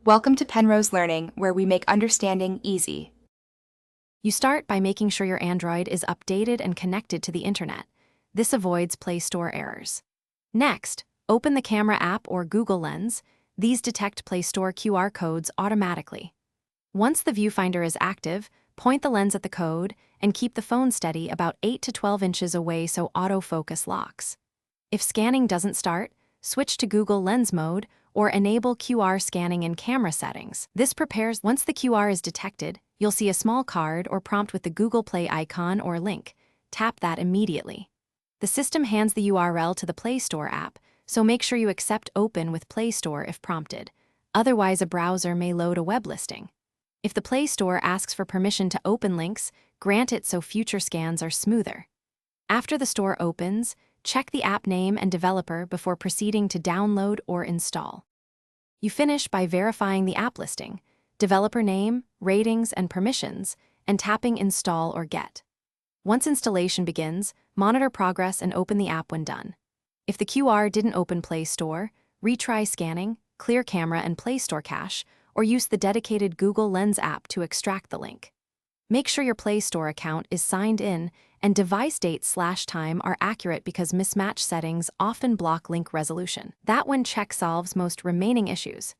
Welcome to Penrose Learning, where we make understanding easy. You start by making sure your Android is updated and connected to the internet. This avoids Play Store errors. Next, open the Camera app or Google Lens. These detect Play Store QR codes automatically. Once the viewfinder is active, point the lens at the code and keep the phone steady about 8 to 12 inches away so autofocus locks. If scanning doesn't start, switch to Google Lens mode or enable QR scanning in camera settings. This prepares. Once the QR is detected, you'll see a small card or prompt with the Google Play icon or link. Tap that immediately. The system hands the URL to the Play Store app, so make sure you accept Open with Play Store if prompted. Otherwise, a browser may load a web listing. If the Play Store asks for permission to open links, grant it so future scans are smoother. After the store opens, check the app name and developer before proceeding to download or install. You finish by verifying the app listing, developer name, ratings, and permissions, and tapping Install or Get. Once installation begins, monitor progress and open the app when done. If the QR didn't open Play Store, retry scanning, clear camera and Play Store cache, or use the dedicated Google Lens app to extract the link. Make sure your Play Store account is signed in and device date/time are accurate because mismatch settings often block link resolution. That one check solves most remaining issues.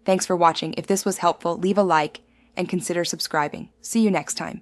Thanks for watching. If this was helpful, leave a like and consider subscribing. See you next time.